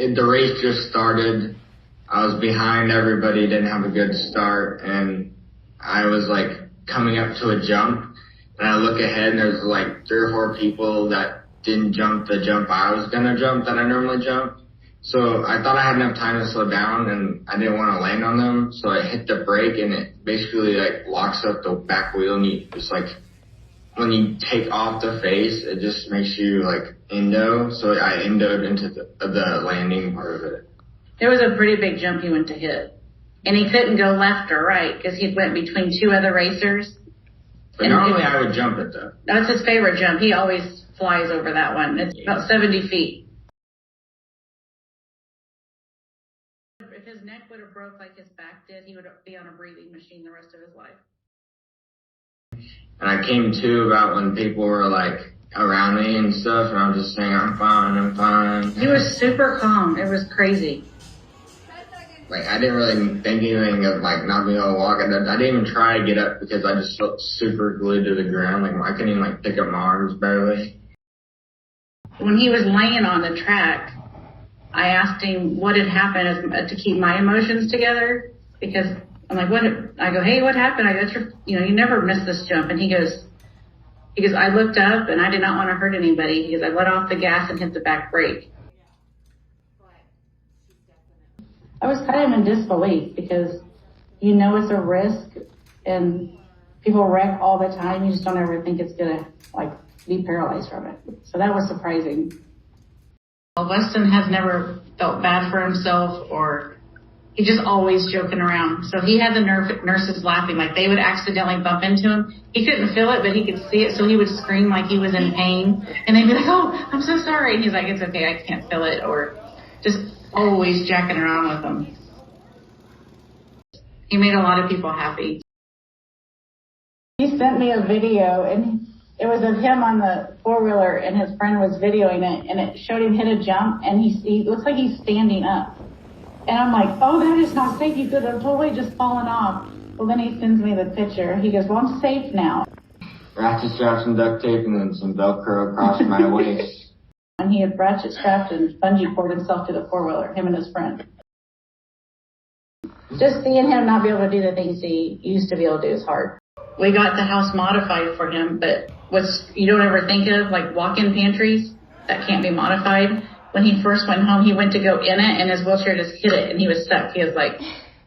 The race just started. I was behind everybody, didn't have a good start, and I was like coming up to a jump, and I look ahead and there's like 3 or 4 people that didn't jump the jump I was gonna jump that I normally jump. So I thought I had enough time to slow down, and I didn't want to land on them, so I hit the brake, and it basically like locks up the back wheel, and you just like, when you take off the face, it just makes you like endo. So I endoed into the landing part of it. There was a pretty big jump he went to hit, and he couldn't go left or right because he went between 2 other racers. But normally I would jump it though. That's his favorite jump. He always flies over that one. It's about 70 feet. If his neck would have broke like his back did, he would be on a breathing machine the rest of his life. And I came to about when people were like around me and stuff, and I'm just saying, I'm fine. He was super calm. It was crazy. Like, I didn't really think anything of like not being able to walk. I didn't even try to get up because I just felt super glued to the ground. Like, I couldn't even like pick up my arms barely. When he was laying on the track, I asked him what had happened to keep my emotions together, because I'm like, what? I go, hey, what happened? I go, you never miss this jump. And he goes, I looked up and I did not want to hurt anybody. He goes, I let off the gas and hit the back brake. I was kind of in disbelief because it's a risk and people wreck all the time. You just don't ever think it's going to like be paralyzed from it. So that was surprising. Westen has never felt bad for himself, or he's just always joking around. So he had the nurses laughing, like they would accidentally bump into him. He couldn't feel it, but he could see it, so he would scream like he was in pain. And they'd be like, oh, I'm so sorry. And he's like, it's okay, I can't feel it, or just always jacking around with them. He made a lot of people happy. He sent me a video, and it was of him on the 4-wheeler, and his friend was videoing it, and it showed him hit a jump, and he looks like he's standing up. And I'm like, oh, that is not safe. You could have totally just fallen off. Well, then he sends me the picture. He goes, well, I'm safe now. Ratchet straps and duct tape, and then some Velcro across my waist. And he had ratchet strapped and bungee cord himself to the 4-wheeler, him and his friend. Just seeing him not be able to do the things he used to be able to do is hard. We got the house modified for him, but you don't ever think of, like walk-in pantries that can't be modified. When he first went home, he went to go in it, and his wheelchair just hit it, and he was stuck. He was like,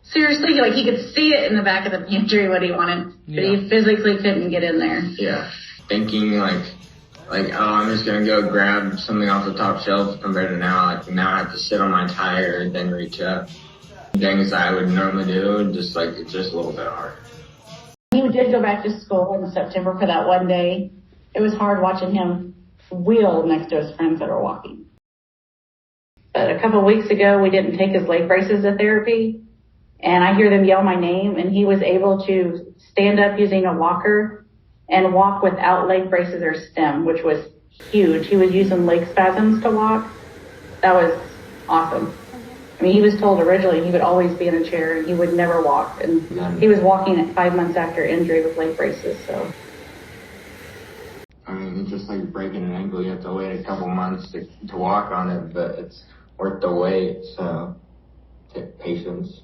seriously, like he could see it in the back of the pantry what he wanted, but he physically couldn't get in there. Yeah, thinking like, oh, I'm just gonna go grab something off the top shelf, compared to now, like now I have to sit on my tire and then reach up. Things I would normally do, just like it's just a little bit hard. He did go back to school in September for that one day. It was hard watching him wheel next to his friends that are walking. But a couple of weeks ago, we didn't take his leg braces to therapy, and I hear them yell my name, and he was able to stand up using a walker and walk without leg braces or stem, which was huge. He was using leg spasms to walk. That was awesome. I mean, he was told originally he would always be in a chair and he would never walk. And he was walking at 5 months after injury with leg braces, so. I mean, it's just like breaking an ankle. You have to wait a couple months to walk on it, but it's worth the wait, so take patience.